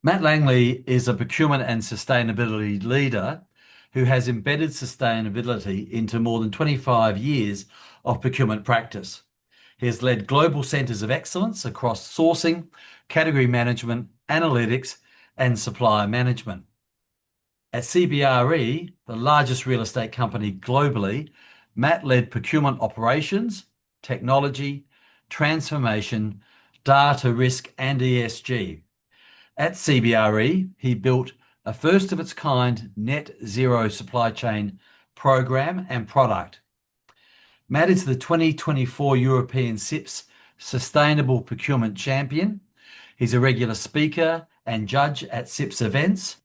Mat Langley is a procurement and sustainability leader who has embedded sustainability into more than 25 years of procurement practice. He has led global centres of excellence across sourcing, category management, analytics, and supplier management. At CBRE, the largest real estate company globally, Matt led procurement operations, technology, transformation, data risk, and ESG. At CBRE, he built a first of its kind net zero supply chain program and product. Matt is the 2024 European CIPS Sustainable Procurement Champion. He's a regular speaker and judge at CIPS events.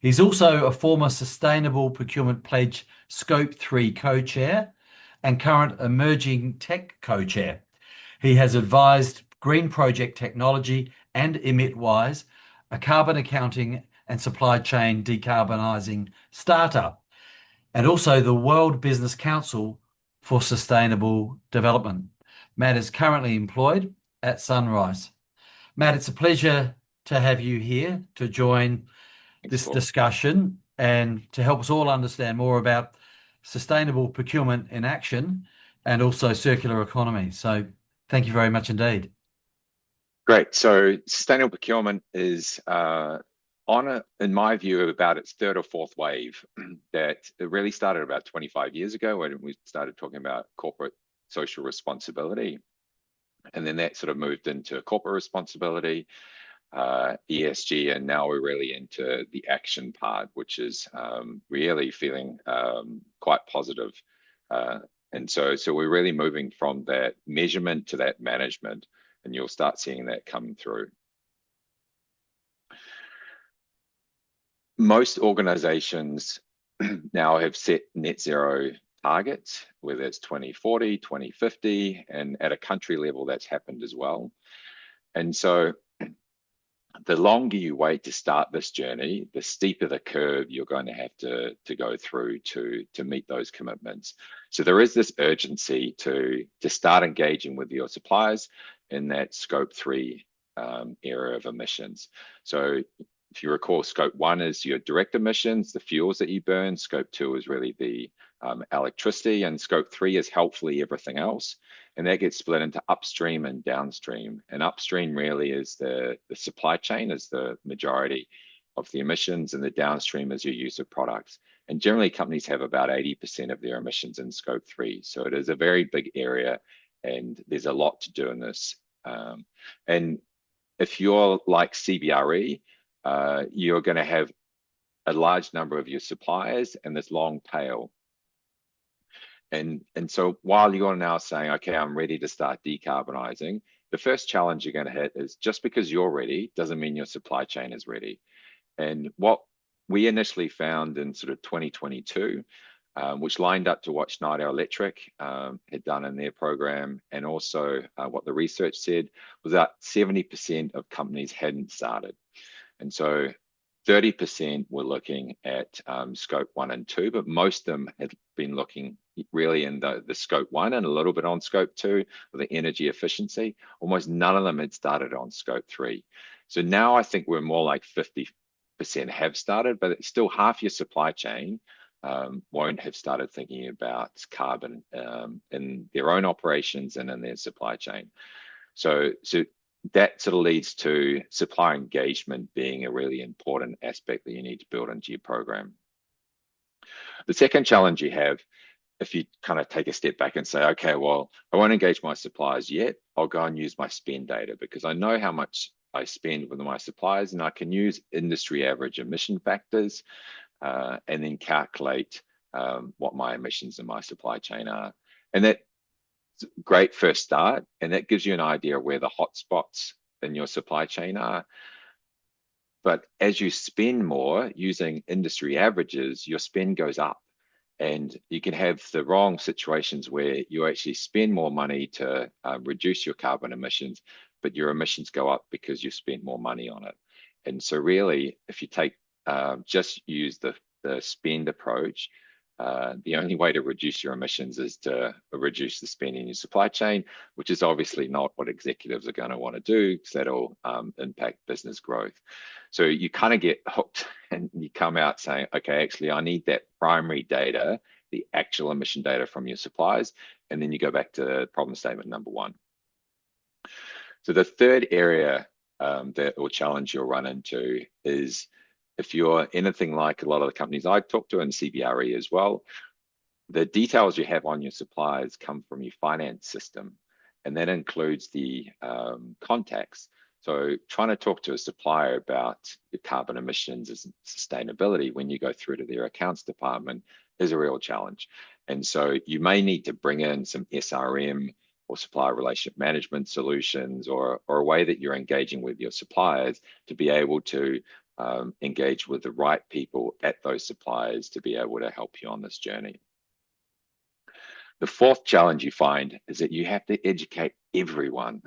He's also a former Sustainable Procurement Pledge Scope 3 co-chair and current Emerging Tech co-chair. He has advised Green Project Technology and EmitWise, a carbon accounting and supply chain decarbonising startup, and also the World Business Council for Sustainable Development. Matt is currently employed at Sunrise. Matt, it's a pleasure to have you here to join Thanks, this Paul. discussion and to help us all understand more about sustainable procurement in action and also circular economy. So thank you very much indeed. Great. So sustainable procurement is in my view, about its third or fourth wave. That it really started about 25 years ago when we started talking about corporate social responsibility. And then that sort of moved into corporate responsibility, ESG, and now we're really into the action part, which is really feeling quite positive. And so we're really moving from that measurement to that management, and you'll start seeing that come through. Most organizations now have set net zero targets, whether it's 2040, 2050, and at a country level, that's happened as well. And so the longer you wait to start this journey, the steeper the curve you're going to have to go through to meet those commitments. So there is this urgency to start engaging with your suppliers in that scope 3 area of emissions. So if you recall, scope 1 is your direct emissions, the fuels that you burn. Scope 2 is really the electricity, and scope 3 is helpfully everything else. And that gets split into upstream and downstream. And upstream really is the supply chain, is the majority of the emissions, and the downstream is your use of products. And generally, companies have about 80% of their emissions in scope 3. So it is a very big area, and there's a lot to do in this. And if you're like CBRE, you're going to have a large number of your suppliers and this long tail. And so while you're now saying, okay, I'm ready to start decarbonizing, the first challenge you're going to hit is just because you're ready doesn't mean your supply chain is ready. And what we initially found in sort of 2022, which lined up to what Schneider Electric had done in their program, and also what the research said, was that 70% of companies hadn't started. And so 30% were looking at scope 1 and 2, but most of them had been looking really in the scope 1 and a little bit on scope 2 for the energy efficiency. Almost none of them had started on scope 3. So now I think we're more like 50% have started, but it's still half your supply chain won't have started thinking about carbon in their own operations and in their supply chain. So that sort of leads to supplier engagement being a really important aspect that you need to build into your program. The second challenge you have, if you kind of take a step back and say, okay, well, I won't engage my suppliers yet, I'll go and use my spend data because I know how much I spend with my suppliers, and I can use industry average emission factors and then calculate what my emissions in my supply chain are. And that great first start, and that gives you an idea of where the hotspots in your supply chain are. But as you spend more using industry averages, your spend goes up, and you can have the wrong situations where you actually spend more money to reduce your carbon emissions, but your emissions go up because you spent more money on it. And so really, if you take just use the spend approach, the only way to reduce your emissions is to reduce the spend in your supply chain, which is obviously not what executives are going to want to do, because that'll impact business growth. So you kind of get hooked and you come out saying, okay, actually, I need that primary data, the actual emission data from your suppliers, and then you go back to problem statement number 1. So the third area that or challenge you'll run into is, if you're anything like a lot of the companies I talk to, and CBRE as well, the details you have on your suppliers come from your finance system, and that includes the contacts. So trying to talk to a supplier about your carbon emissions and sustainability when you go through to their accounts department is a real challenge. And so you may need to bring in some SRM or supplier relationship management solutions, or a way that you're engaging with your suppliers to be able to engage with the right people at those suppliers to be able to help you on this journey. The fourth challenge you find is that you have to educate everyone.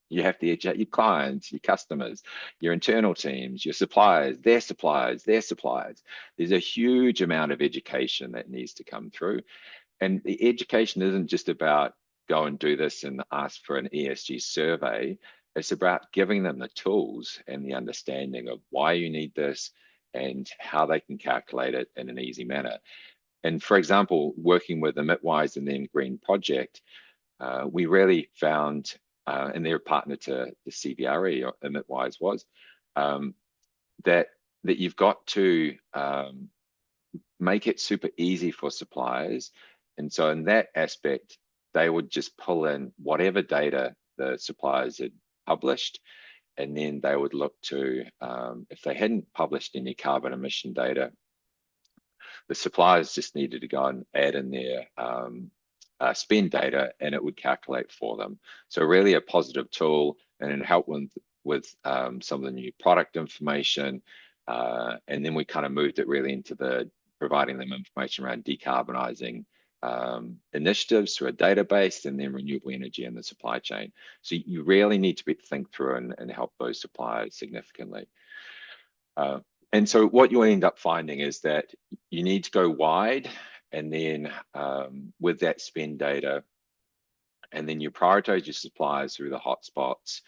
You have to educate your clients, your customers, your internal teams, your suppliers, their suppliers, their suppliers. There's a huge amount of education that needs to come through. And the education isn't just about go and do this and ask for an ESG survey. It's about giving them the tools and the understanding of why you need this and how they can calculate it in an easy manner. And for example, working with the MITWise and then Green Project, we really found, and they're a partner to the CBRE, or MITWise was, that you've got to make it super easy for suppliers. And so in that aspect, they would just pull in whatever data the suppliers had published, and then they would look to, if they hadn't published any carbon emission data, the suppliers just needed to go and add in their spend data, and it would calculate for them. So really a positive tool, and it helped with some of the new product information. And then we kind of moved it really into the providing them information around decarbonizing initiatives through a database, and then renewable energy in the supply chain. So you really need to think through and help those suppliers significantly. And so what you end up finding is that you need to go wide, and then with that spend data, and then you prioritize your suppliers through the hotspots.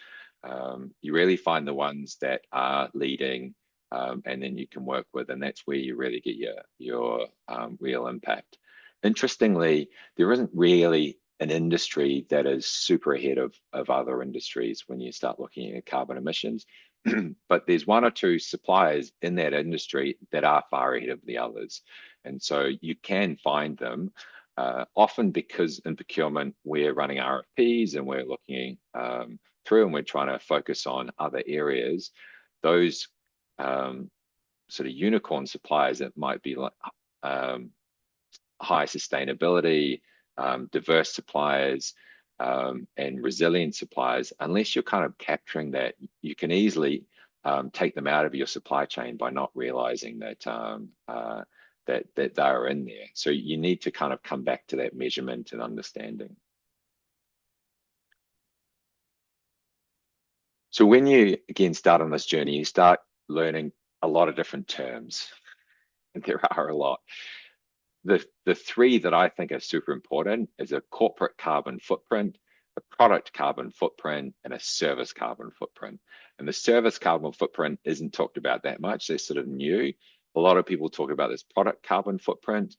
You really find the ones that are leading, and then you can work with, and that's where you really get your real impact. Interestingly, there isn't really an industry that is super ahead of other industries when you start looking at carbon emissions. But there's one or two suppliers in that industry that are far ahead of the others. And so you can find them, often because in procurement, we're running RFPs and we're looking through, and we're trying to focus on other areas. Those sort of unicorn suppliers that might be like high sustainability, diverse suppliers, and resilient suppliers, unless you're kind of capturing that, you can easily take them out of your supply chain by not realizing that that they are in there. So you need to kind of come back to that measurement and understanding. So when you again start on this journey, you start learning a lot of different terms, and there are a lot. The three that I think are super important is a corporate carbon footprint, a product carbon footprint, and a service carbon footprint. And the service carbon footprint isn't talked about that much. They're sort of new. A lot of people talk about this product carbon footprint,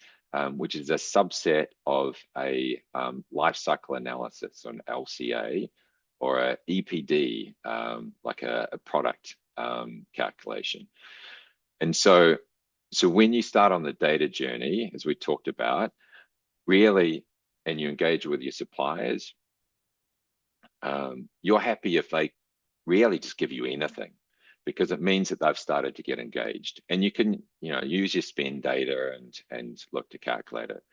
which is a subset of a life cycle analysis, or an LCA, or a EPD, like a product calculation. And so when you start on the data journey, as we talked about, really, and you engage with your suppliers, you're happy if they really just give you anything, because it means that they've started to get engaged. And you can, use your spend data and look to calculate it.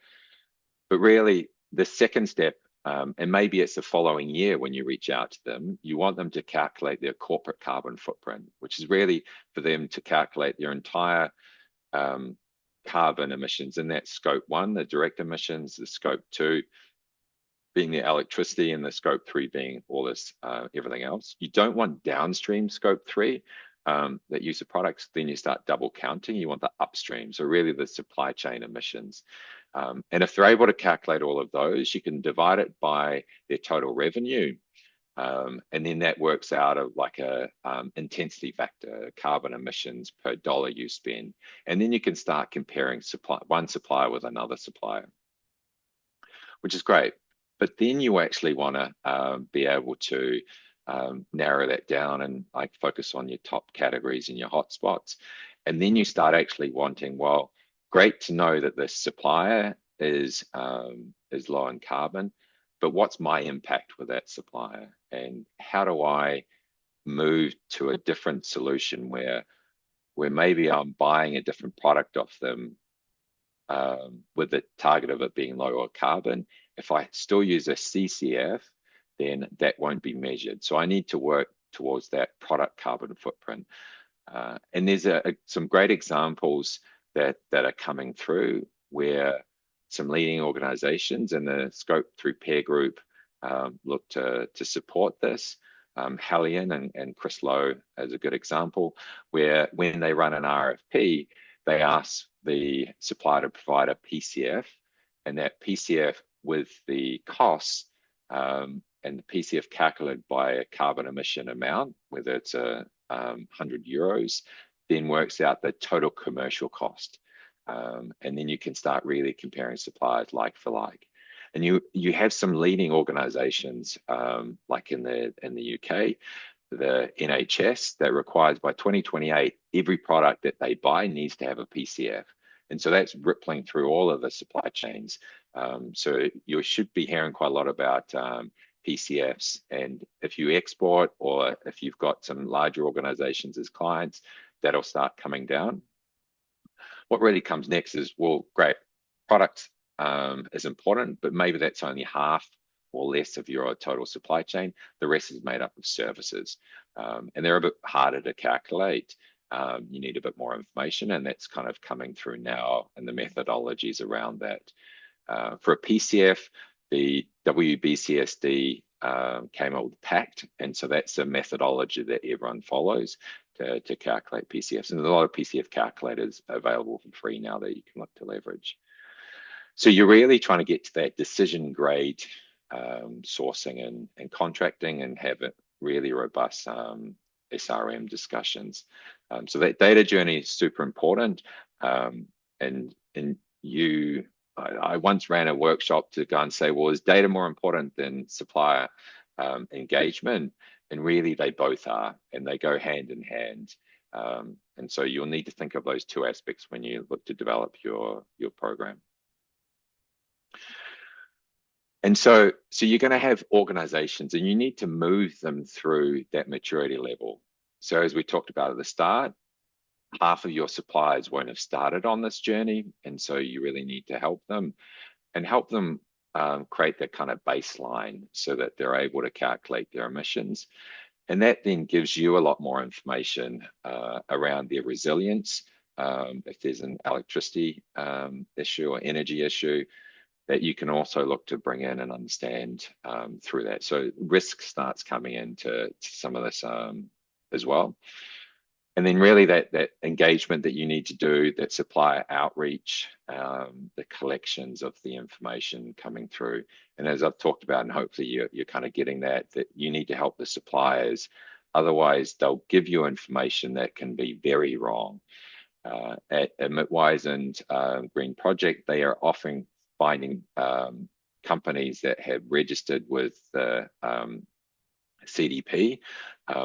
But really, the second step, and maybe it's the following year when you reach out to them, you want them to calculate their corporate carbon footprint, which is really for them to calculate their entire carbon emissions in that scope 1, the direct emissions, the scope 2 being the electricity, and the scope 3 being all this everything else. You don't want downstream scope 3 that use the products, then you start double counting. You want the upstream, so really the supply chain emissions. And if they're able to calculate all of those, you can divide it by their total revenue. And then that works out of like a intensity factor, carbon emissions per dollar you spend. And then you can start comparing one supplier with another supplier, which is great. But then you actually want to be able to narrow that down and like focus on your top categories and your hotspots. And then you start actually wanting, well, great to know that this supplier is low in carbon, but what's my impact with that supplier? And how do I move to a different solution where maybe I'm buying a different product off them with the target of it being lower carbon? If I still use a CCF, then that won't be measured. So I need to work towards that product carbon footprint. And there's some great examples that are coming through where some leading organizations in the Scope through peer group look to support this. Hallian and Chris Lowe as a good example, where when they run an RFP, they ask the supplier to provide a PCF, and that PCF with the costs and the PCF calculated by a carbon emission amount, whether it's 100 euros, then works out the total commercial cost. And then you can start really comparing suppliers like for like. And you have some leading organizations like in the UK, the NHS, that requires by 2028, every product that they buy needs to have a PCF. And so that's rippling through all of the supply chains. So you should be hearing quite a lot about PCFs. And if you export, or if you've got some larger organizations as clients, that'll start coming down. What really comes next is, well, great, product is important, but maybe that's only half or less of your total supply chain. The rest is made up of services. And they're a bit harder to calculate. You need a bit more information, and that's kind of coming through now, and the methodologies around that. For a PCF, the WBCSD came up with PACT, and so that's a methodology that everyone follows to calculate PCFs. And there's a lot of PCF calculators available for free now that you can look to leverage. So you're really trying to get to that decision grade sourcing and contracting, and have it really robust SRM discussions. So that data journey is super important. And I once ran a workshop to go and say, well, is data more important than supplier engagement? And really they both are, and they go hand in hand. And so you'll need to think of those two aspects when you look to develop your program. And so you're going to have organizations, and you need to move them through that maturity level. So as we talked about at the start, half of your suppliers won't have started on this journey. And so you really need to help them create that kind of baseline so that they're able to calculate their emissions. And that then gives you a lot more information around their resilience. If there's an electricity issue or energy issue, that you can also look to bring in and understand through that. So risk starts coming into some of this as well. And then really that engagement that you need to do, that supplier outreach, the collections of the information coming through. And as I've talked about, and hopefully you're kind of getting that you need to help the suppliers. Otherwise, they'll give you information that can be very wrong. At Midwise and Green Project, they are often finding companies that have registered with the CDP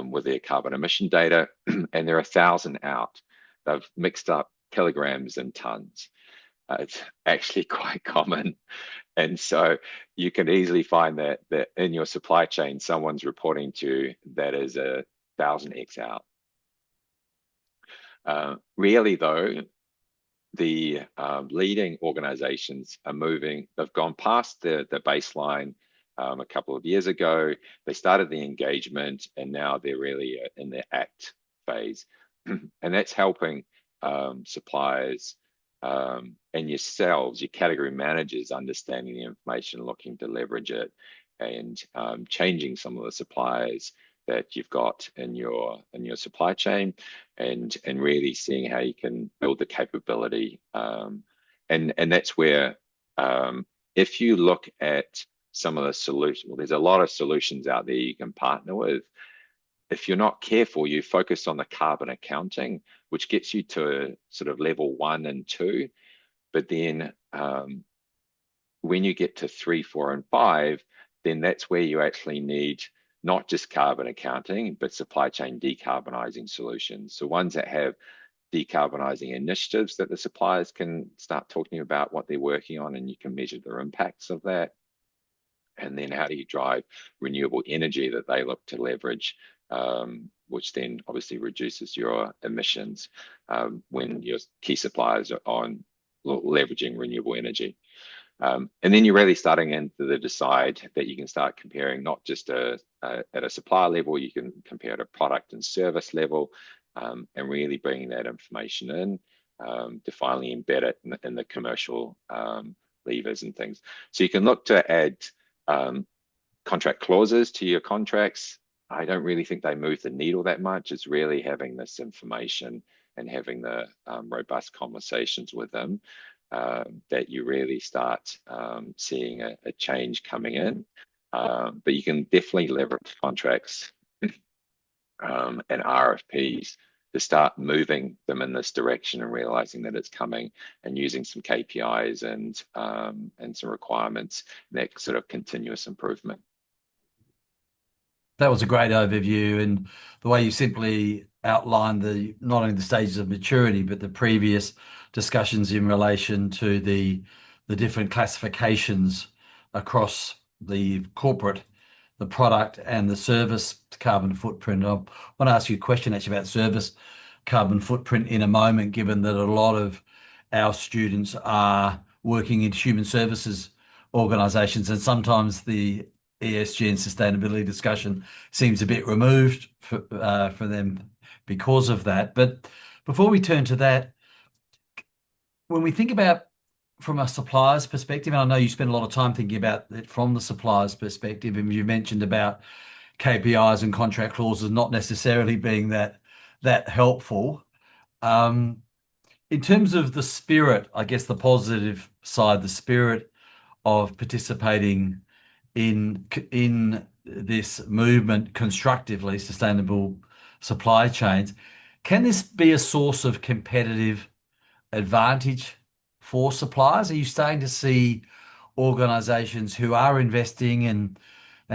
with their carbon emission data, and they're 1,000 out. They've mixed up kilograms and tons. It's actually quite common. And so you can easily find that in your supply chain, someone's reporting to that is 1,000x out. Really though, the leading organizations are moving, they've gone past the baseline a couple of years ago. They started the engagement, and now they're really in the act phase. And that's helping suppliers and yourselves, your category managers, understanding the information, looking to leverage it, and changing some of the suppliers that you've got in your supply chain, and really seeing how you can build the capability. And that's where If you look at some of the solutions, well, there's a lot of solutions out there you can partner with. If you're not careful, you focus on the carbon accounting, which gets you to sort of level 1 and 2. But then when you get to 3, 4, and 5, then that's where you actually need not just carbon accounting, but supply chain decarbonizing solutions. So ones that have decarbonizing initiatives that the suppliers can start talking about what they're working on, and you can measure their impacts of that. And then how do you drive renewable energy that they look to leverage, which then obviously reduces your emissions when your key suppliers are on leveraging renewable energy. And then you're really starting into the decide that you can start comparing not just at a supplier level, you can compare at a product and service level, and really bringing that information in to finally embed it in the commercial levers and things. So you can look to add contract clauses to your contracts. I don't really think they move the needle that much. It's really having this information and having the robust conversations with them that you really start seeing a change coming in. But you can definitely leverage contracts and RFPs to start moving them in this direction and realizing that it's coming, and using some KPIs and some requirements, and that sort of continuous improvement. That was a great overview, and the way you simply outlined the not only the stages of maturity, but the previous discussions in relation to the different classifications across the corporate, the product, and the service carbon footprint. I want to ask you a question actually about service carbon footprint in a moment, given that a lot of our students are working in human services organisations, and sometimes the ESG and sustainability discussion seems a bit removed for them because of that. But before we turn to that, when we think about from a supplier's perspective, and I know you spend a lot of time thinking about it from the supplier's perspective, and you mentioned about KPIs and contract clauses not necessarily being that helpful. In terms of the spirit, I guess the positive side, the spirit of participating in this movement constructively, sustainable supply chains, can this be a source of competitive advantage for suppliers? Are you starting to see organisations who are investing and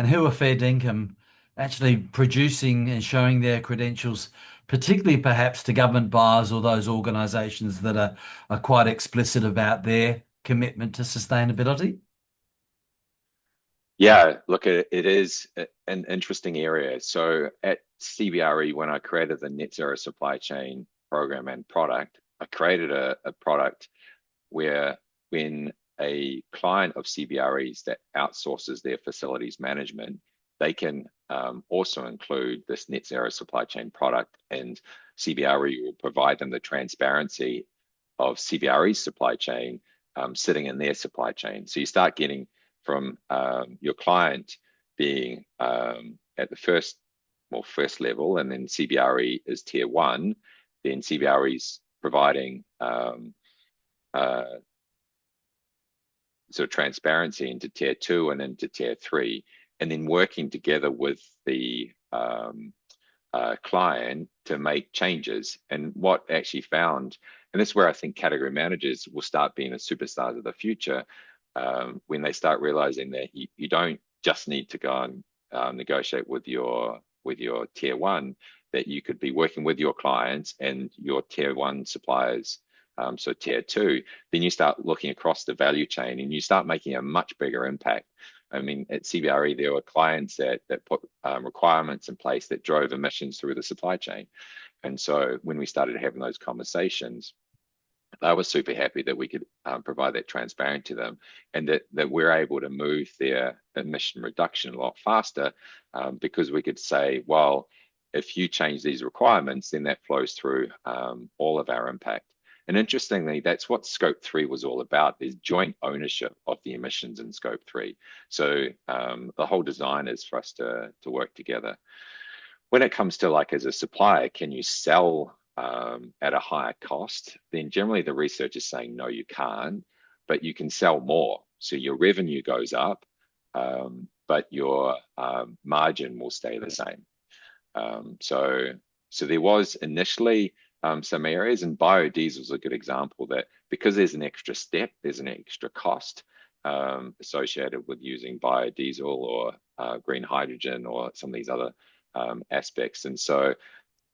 who are fair dinkum actually producing and showing their credentials, particularly perhaps to government buyers or those organisations that are quite explicit about their commitment to sustainability? Yeah, look, it is an interesting area. So at CBRE, when I created the Net Zero Supply Chain program and product, I created a product where when a client of CBRE's that outsources their facilities management, they can also include this Net Zero Supply Chain product, and CBRE will provide them the transparency of CBRE's supply chain sitting in their supply chain. So you start getting from your client being at the first level, and then CBRE is tier 1, then CBRE's providing sort of transparency into tier 2 and into tier 3, and then working together with the client to make changes. And what actually found, and this is where I think category managers will start being the superstars of the future, when they start realizing that you don't just need to go and negotiate with your tier 1, that you could be working with your clients and your tier 1 suppliers, so tier 2, then you start looking across the value chain and you start making a much bigger impact. I mean, at CBRE, there were clients that put requirements in place that drove emissions through the supply chain. And so when we started having those conversations, I was super happy that we could provide that transparency to them, and that we're able to move their emission reduction a lot faster, because we could say, well, if you change these requirements, then that flows through all of our impact. And interestingly, that's what Scope 3 was all about, is joint ownership of the emissions in Scope 3. So the whole design is for us to work together. When it comes to, like, as a supplier, can you sell at a higher cost? Then generally the research is saying, no, you can't. but you can sell more. So your revenue goes up, but your margin will stay the same. So there was initially some areas, and biodiesel is a good example, that because there's an extra step, there's an extra cost associated with using biodiesel or green hydrogen or some of these other aspects. And so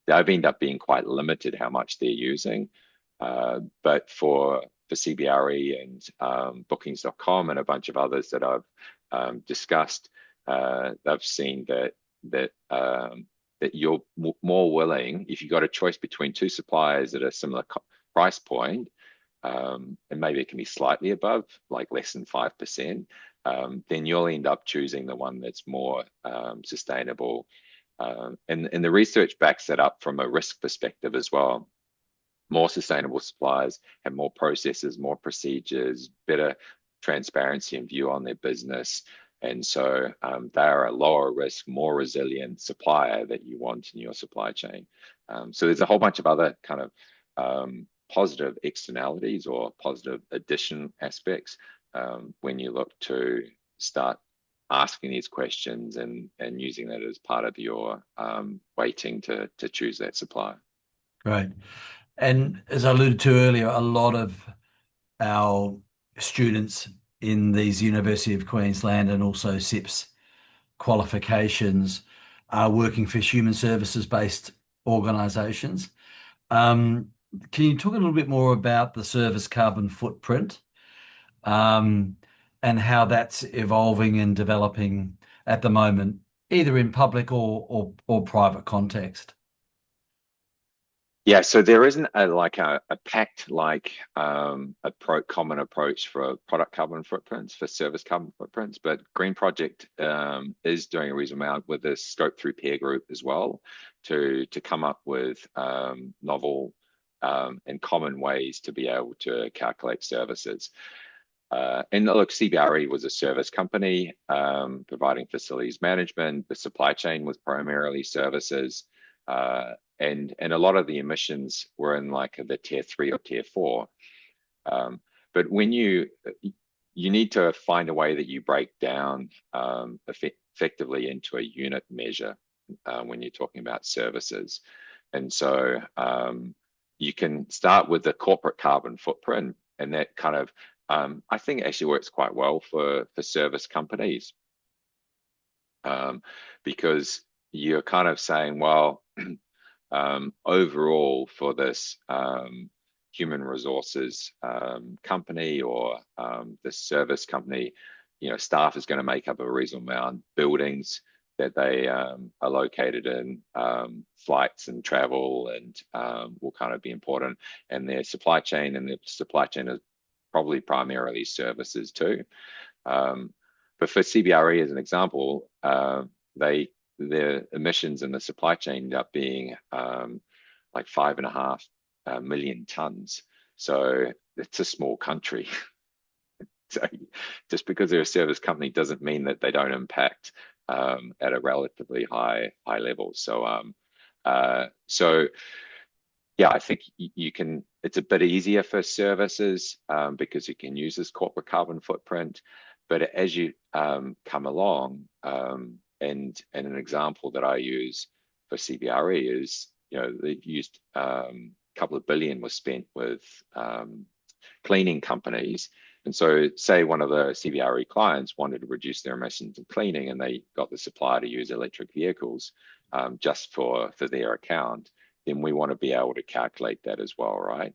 they've ended up being quite limited how much they're using. But for CBRE and bookings.com and a bunch of others that I've discussed, they've seen that you're more willing, if you've got a choice between two suppliers at a similar price point, and maybe it can be slightly above, like less than 5%, then you'll end up choosing the one that's more sustainable. And the research backs that up from a risk perspective as well. More sustainable suppliers have more processes, more procedures, better transparency and view on their business. And so they are a lower risk, more resilient supplier that you want in your supply chain. So there's a whole bunch of other kind of positive externalities or positive addition aspects when you look to start asking these questions and using that as part of your weighting to choose that supplier. Right. And as I alluded to earlier, a lot of our students in these University of Queensland and also CIPS qualifications are working for human services based organisations. Can you talk a little bit more about the service carbon footprint and how that's evolving and developing at the moment, either in public or private context? Yeah, so there isn't a pact common approach for product carbon footprints, for service carbon footprints, but Green Project is doing a reasonable amount with a scope through peer group as well to come up with novel and common ways to be able to calculate services. And look, CBRE was a service company providing facilities management. The supply chain was primarily services. And a lot of the emissions were in like the tier 3 or tier 4. But when you need to find a way that you break down effectively into a unit measure when you're talking about services. And so you can start with the corporate carbon footprint, and that kind of I think actually works quite well for service companies because you're kind of saying, well, overall for this human resources company or this service company, staff is going to make up a reasonable amount. Buildings that they are located in, flights and travel, and will kind of be important. And their supply chain is probably primarily services too. But for CBRE, as an example, their emissions in the supply chain end up being like 5.5 million tons. So it's a small country. So just because they're a service company doesn't mean that they don't impact at a relatively high level. So yeah, I think you can. It's a bit easier for services because you can use this corporate carbon footprint. But as you come along, and an example that I use for CBRE is, they've used a couple of billion was spent with cleaning companies. And so say one of the CBRE clients wanted to reduce their emissions in cleaning, and they got the supplier to use electric vehicles just for their account, then we want to be able to calculate that as well, right?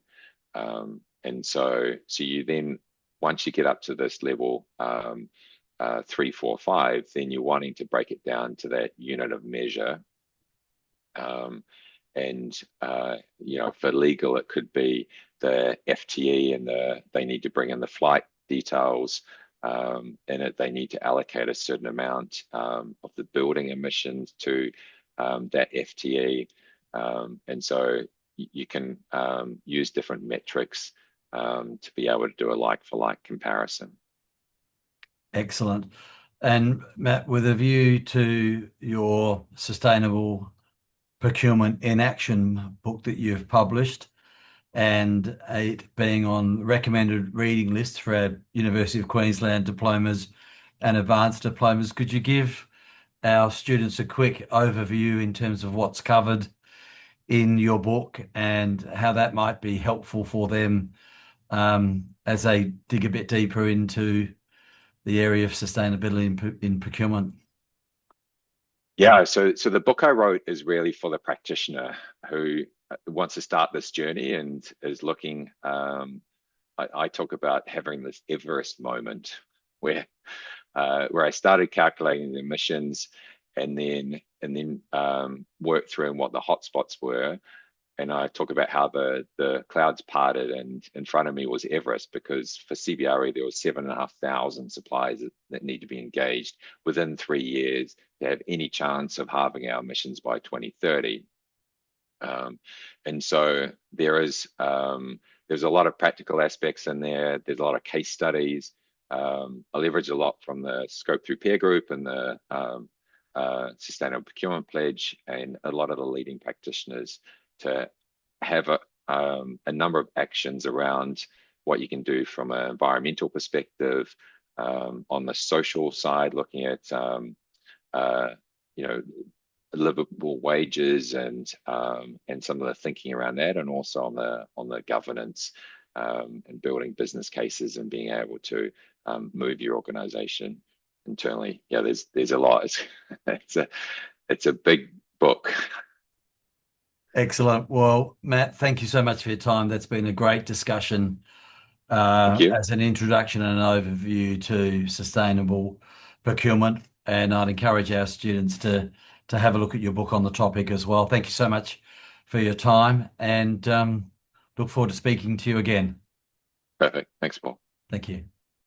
And so you then, once you get up to this level 3, 4, 5, then you're wanting to break it down to that unit of measure. And for legal, it could be the FTE, and they need to bring in the flight details, and they need to allocate a certain amount of the building emissions to that FTE. And so you can use different metrics to be able to do a like-for-like comparison. Excellent. And Matt, with a view to your Sustainable Procurement in Action book that you've published, and it being on recommended reading lists for our University of Queensland diplomas and advanced diplomas. Could you give our students a quick overview in terms of what's covered in your book and how that might be helpful for them as they dig a bit deeper into the area of sustainability in procurement? Yeah, so the book I wrote is really for the practitioner who wants to start this journey and is looking. I talk about having this Everest moment where I started calculating the emissions and then worked through what the hotspots were. And I talk about how the clouds parted, and in front of me was Everest, because for CBRE there was 7,500 suppliers that need to be engaged within 3 years to have any chance of halving our emissions by 2030. And so there's a lot of practical aspects in there. There's a lot of case studies. I leverage a lot from the Scope Through Peer Group and the Sustainable Procurement Pledge, and a lot of the leading practitioners to have a number of actions around what you can do from an environmental perspective, on the social side, looking at livable wages and some of the thinking around that, and also on the governance and building business cases and being able to move your organization internally. Yeah, there's a lot. It's a big book. Excellent. Well, Matt, thank you so much for your time. That's been a great discussion Thank you. as an introduction and an overview to sustainable procurement. And I'd encourage our students to have a look at your book on the topic as well. Thank you so much for your time, and look forward to speaking to you again. Perfect. Thanks, Paul. Thank you.